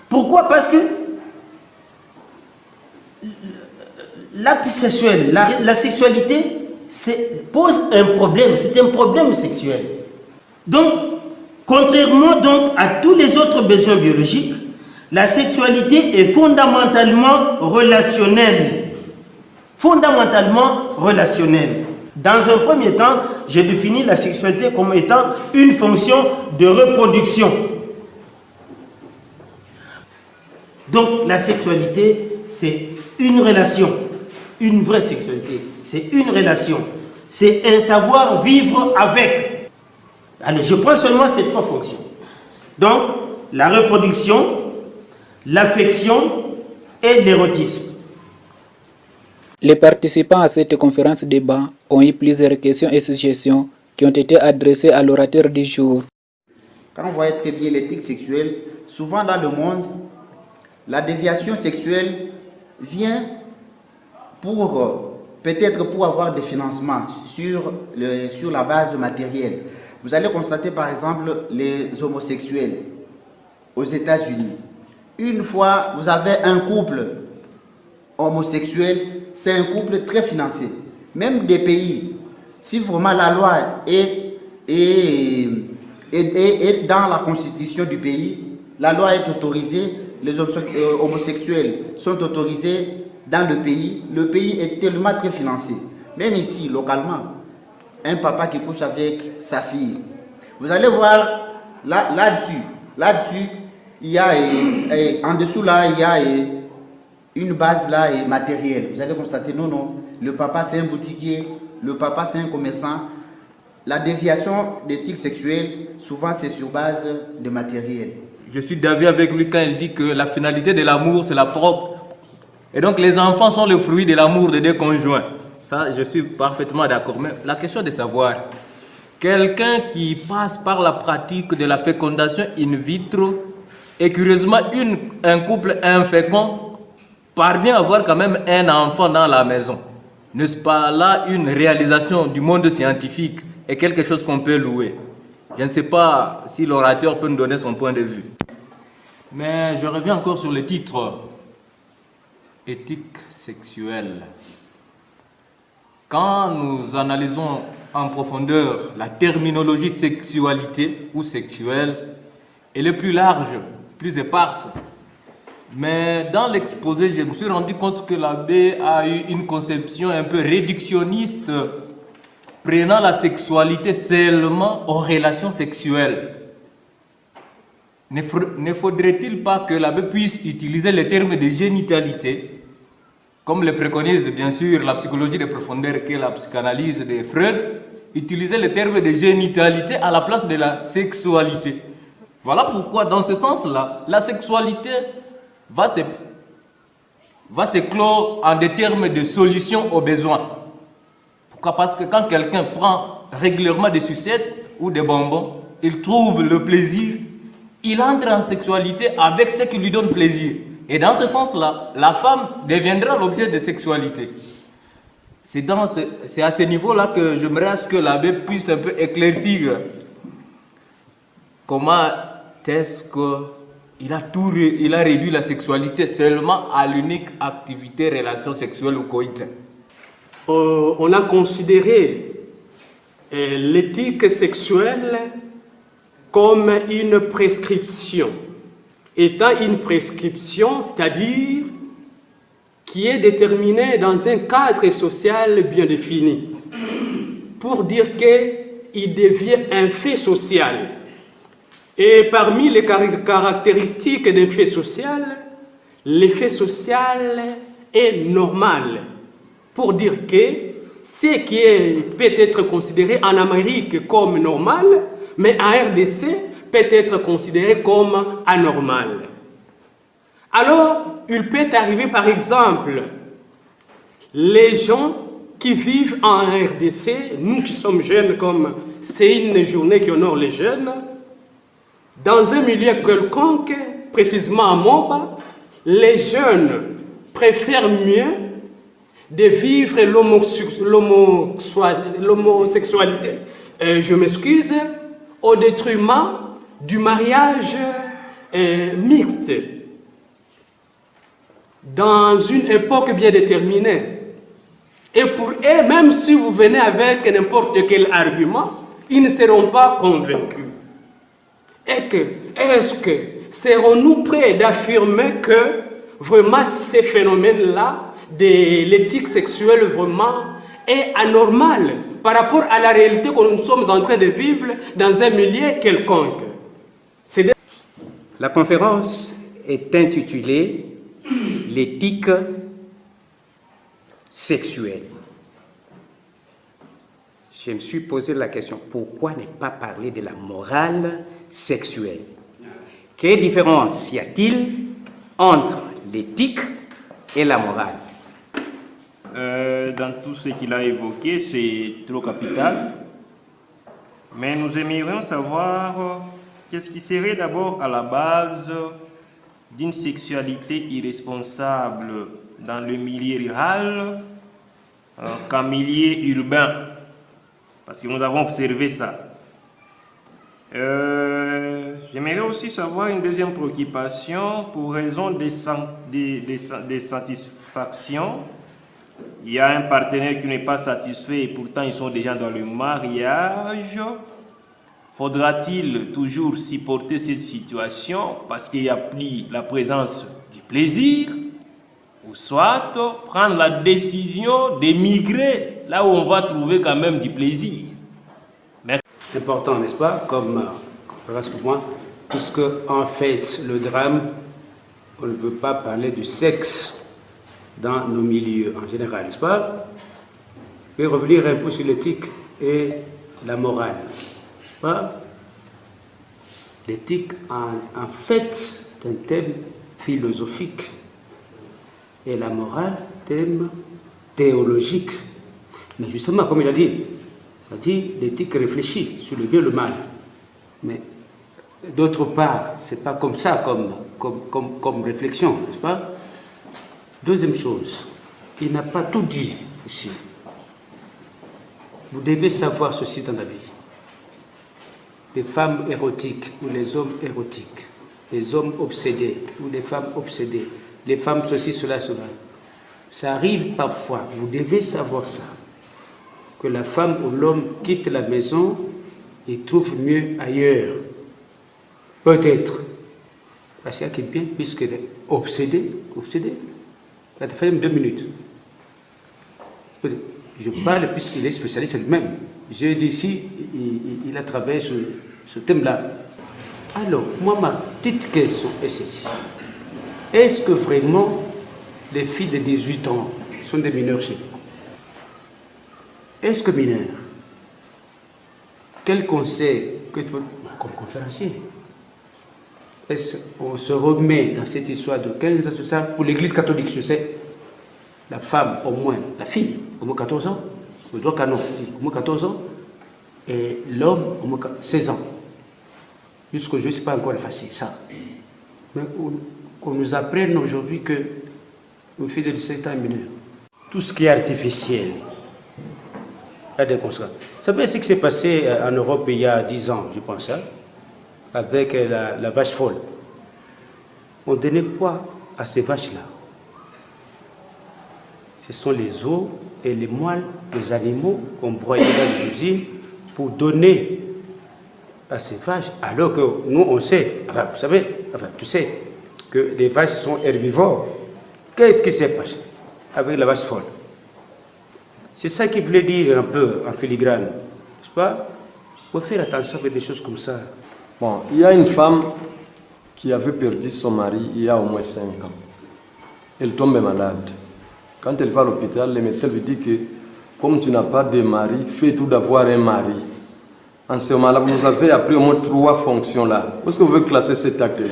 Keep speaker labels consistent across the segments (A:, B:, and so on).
A: Pourquoi? Parce que l'acte sexuel, la sexualité pose un problème, c'est un problème sexuel. Donc, contrairement donc à tous les autres besoins biologiques, la sexualité est fondamentalement relationnelle. Fondamentalement relationnelle. Dans un premier temps, j'ai défini la sexualité comme étant une fonction de reproduction. Donc la sexualité, c'est une relation, une vraie sexualité, c'est une relation, c'est un savoir vivre avec. Alors je prends seulement ces trois fonctions. Donc la reproduction, l'affection et l'érotisme.
B: Les participants à cette conférence débat ont eu plusieurs questions et suggestions qui ont été adressées à l'orateur du jour.
C: Quand on voit très bien l'éthique sexuelle, souvent dans le monde, la déviation sexuelle vient peut-être pour avoir des financements sur la base matérielle. Vous allez constater par exemple les homosexuels aux États-Unis. Une fois vous avez un couple homosexuel, c'est un couple très financé. Même des pays, si vraiment la loi est dans la constitution du pays, la loi est autorisée, les homosexuels sont autorisés dans le pays est tellement très financé. Même ici, localement, un papa qui couche avec sa fille, vous allez voir là-dessus, il y a, en dessous là, il y a une base là matérielle. Vous allez constater, non, le papa c'est un boutiquier, le papa c'est un commerçant. La déviation d'éthique sexuelle, souvent c'est sur base de matériel.
D: Je suis d'avis avec lui quand il dit que la finalité de l'amour c'est la propre. Et donc les enfants sont le fruit de l'amour des deux conjoints. Ça, je suis parfaitement d'accord. Mais la question est de savoir, quelqu'un qui passe par la pratique de la fécondation in vitro, et curieusement un couple infécond parvient à avoir quand même un enfant dans la maison. N'est-ce pas là une réalisation du monde scientifique et quelque chose qu'on peut louer? Je ne sais pas si l'orateur peut nous donner son point de vue. Mais je reviens encore sur le titre. Éthique sexuelle. Quand nous analysons en profondeur la terminologie sexualité ou sexuelle, elle est plus large, plus éparse. Mais dans l'exposé, je me suis rendu compte que l'abbé a eu une conception un peu réductionniste, prenant la sexualité seulement aux relations sexuelles. Ne faudrait-il pas que l'abbé puisse utiliser le terme de génitalité, comme le préconise bien sûr la psychologie de profondeur qu'est la psychanalyse de Freud, utiliser le terme de génitalité à la place de la sexualité. Voilà pourquoi, dans ce sens-là, la sexualité va se clore en des termes de solution aux besoins. Pourquoi? Parce que quand quelqu'un prend régulièrement des sucettes ou des bonbons, il trouve le plaisir, il entre en sexualité avec ce qui lui donne plaisir. Et dans ce sens-là, la femme deviendra l'objet de sexualité. C'est à ce niveau-là que j'aimerais à ce que l'abbé puisse un peu éclaircir comment est-ce qu'il a réduit la sexualité seulement à l'unique activité, relation sexuelle ou coït.
E: On a considéré l'éthique sexuelle comme une prescription. Étant une prescription, c'est-à-dire qui est déterminée dans un cadre social bien défini, pour dire qu'il devient un fait social. Et parmi les caractéristiques d'un fait social, l'effet social est normal, pour dire que ce qui peut être considéré en Amérique comme normal, mais en RDC peut être considéré comme anormal. Alors, il peut arriver par exemple, les gens qui vivent en RDC, nous qui sommes jeunes, comme c'est une journée qui honore les jeunes, dans un milieu quelconque, précisément à Moba, les jeunes préfèrent mieux de vivre l'homosexualité, je m'excuse, au détriment du mariage mixte dans une époque bien déterminée. Et pour eux, même si vous venez avec n'importe quel argument, ils ne seront pas convaincus. Et que, est-ce que serons-nous prêts d'affirmer que vraiment ces phénomènes-là de l'éthique sexuelle vraiment est anormal par rapport à la réalité que nous sommes en train de vivre dans un milieu quelconque?
F: La conférence est intitulée « L'éthique sexuelle ». Je me suis posé la question, pourquoi ne pas parler de la morale sexuelle? Quelle différence y a-t-il entre l'éthique et la morale?
G: Dans tout ce qu'il a évoqué, c'est trop capital. Mais nous aimerions savoir qu'est-ce qui serait d'abord à la base d'une sexualité irresponsable dans le milieu rural qu'en milieu urbain. Parce que nous avons observé ça. J'aimerais aussi savoir une deuxième préoccupation pour raison de satisfaction. Il y a un partenaire qui n'est pas satisfait et pourtant ils sont déjà dans le mariage. Faudra-t-il toujours supporter cette situation parce qu'il n'y a plus la présence du plaisir, ou soit prendre la décision d'émigrer là où on va trouver quand même du plaisir? Merci.
E: Important, n'est-ce pas, comme conférence pour moi, puisque en fait le drame, on ne veut pas parler du sexe dans nos milieux en général, n'est-ce pas? Je vais revenir un peu sur l'éthique et la morale, n'est-ce pas? L'éthique, en fait, c'est un thème philosophique et la morale, thème théologique. Mais justement, comme il a dit l'éthique réfléchit sur le bien et le mal. Mais d'autre part, ce n'est pas comme ça, comme réflexion, n'est-ce pas? Deuxième chose, il n'a pas tout dit ici. Vous devez savoir ceci dans la vie. Les femmes érotiques ou les hommes érotiques, les hommes obsédés ou les femmes obsédées, les femmes ceci, cela, cela. Ça arrive parfois, vous devez savoir ça, que la femme ou l'homme quitte la maison et trouve mieux ailleurs. Peut-être. Parce qu'il y a quelqu'un, puisqu'elle est obsédée. Ça te fait même 2 minutes. Je parle puisqu'il est spécialiste lui-même. J'ai dit ici, il a travaillé sur ce thème-là. Alors, moi, ma petite question est ceci. Est-ce que vraiment les filles de 18 ans sont des mineurs chez nous? Est-ce que mineurs? Quel conseil que tu peux, comme conférencier, est-ce qu'on se remet dans cette histoire de 15 ans, tout ça, pour l'Église catholique, je sais, la femme au moins, la fille au moins 14 ans, le droit canon au moins 14 ans, et l'homme au moins 16 ans. Jusqu'aujourd'hui, ce n'est pas encore facile, ça. Mais on nous apprenne aujourd'hui que nos filles de 17 ans mineurs, tout ce qui est artificiel, a des conséquences. Vous savez ce qui s'est passé en Europe il y a 10 ans, je pense, hein, avec la vache folle. On donnait quoi à ces vaches-là? Ce sont les os et les moelles des animaux qu'on broyait dans les usines pour donner à ces vaches, alors que nous, on sait, enfin, vous savez, enfin, tu sais, que les vaches sont herbivores. Qu'est-ce qui s'est passé avec la vache folle? C'est ça qu'il voulait dire un peu en filigrane, n'est-ce pas? Il faut faire attention avec des choses comme ça.
H: Bon, il y a une femme qui avait perdu son mari il y a au moins 5 ans. Elle tombe malade. Quand elle va à l'hôpital, le médecin lui dit que comme tu n'as pas de mari, fais tout d'avoir un mari. En ce moment-là, vous avez appris au moins 3 fonctions-là. Où est-ce que vous voulez classer cet acte?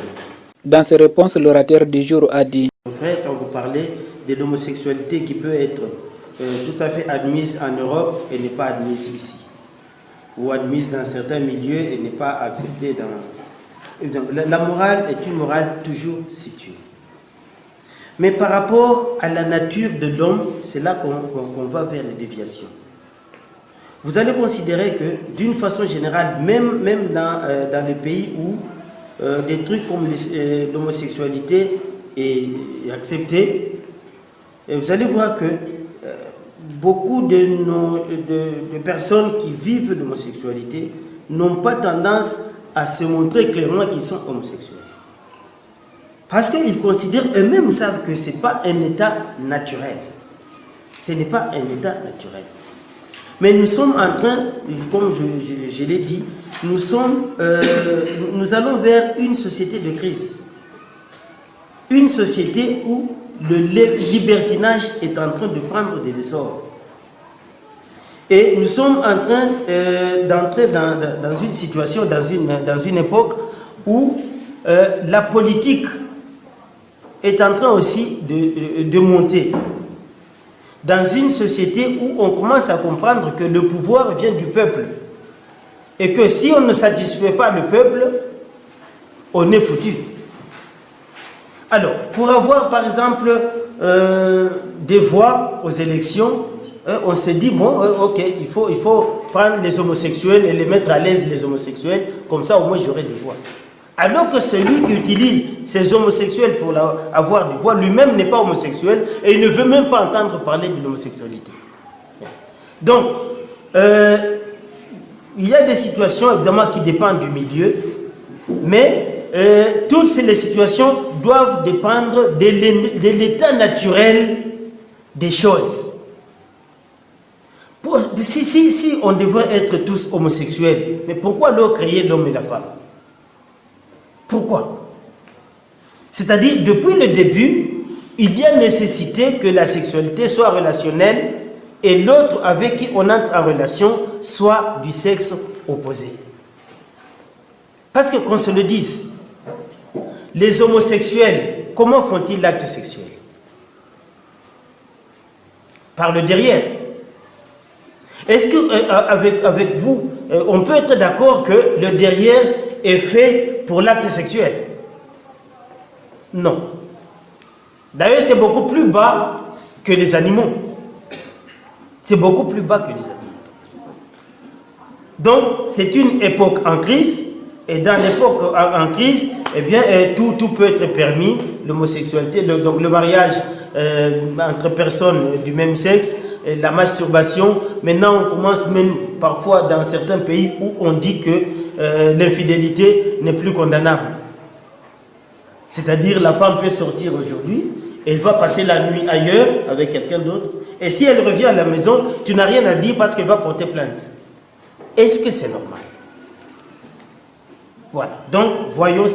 B: Dans ses réponses, l'orateur du jour a dit:
A: Frère, quand vous parlez de l'homosexualité qui peut être tout à fait admise en Europe et n'est pas admise ici, ou admise dans certains milieux et n'est pas acceptée dans... La morale est une morale toujours située. Mais par rapport à la nature de l'homme, c'est là qu'on va vers les déviations. Vous allez considérer que, d'une façon générale, même dans les pays où des trucs comme l'homosexualité est acceptée, et vous allez voir que beaucoup de personnes qui vivent l'homosexualité n'ont pas tendance à se montrer clairement qu'ils sont homosexuels. Parce qu'ils considèrent eux-mêmes, savent que ce n'est pas un état naturel. Ce n'est pas un état naturel. Mais nous sommes en train, comme je l'ai dit, nous allons vers une société de crise. Une société où le libertinage est en train de prendre des essors. Et nous sommes en train d'entrer dans une situation, dans une époque où la politique est en train aussi de monter. Dans une société où on commence à comprendre que le pouvoir vient du peuple. Et que si on ne satisfait pas le peuple, on est foutu. Alors, pour avoir par exemple des voix aux élections, on s'est dit, bon, ok, il faut prendre les homosexuels et les mettre à l'aise, les homosexuels, comme ça au moins j'aurai des voix. Alors que celui qui utilise ces homosexuels pour avoir des voix, lui-même n'est pas homosexuel et il ne veut même pas entendre parler de l'homosexualité. Donc, il y a des situations évidemment qui dépendent du milieu, mais toutes les situations doivent dépendre de l'état naturel des choses. Si on devrait être tous homosexuels, mais pourquoi alors créer l'homme et la femme? Pourquoi? C'est-à-dire, depuis le début, il y a nécessité que la sexualité soit relationnelle et l'autre avec qui on entre en relation soit du sexe opposé. Parce que qu'on se le dise, les homosexuels, comment font-ils l'acte sexuel? Par le derrière. Est-ce que avec vous, on peut être d'accord que le derrière est fait pour l'acte sexuel? Non. D'ailleurs, c'est beaucoup plus bas que les animaux. C'est beaucoup plus bas que les animaux. Donc, c'est une époque en crise. Et dans l'époque en crise, eh bien, tout peut être permis. L'homosexualité, donc le mariage entre personnes du même sexe, la masturbation. Maintenant, on commence même parfois dans certains pays où on dit que l'infidélité n'est plus condamnable. C'est-à-dire, la femme peut sortir aujourd'hui, elle va passer la nuit ailleurs avec quelqu'un d'autre. Et si elle revient à la maison, tu n'as rien à dire parce qu'elle va porter plainte. Est-ce que c'est normal? Voilà. Donc, voyons.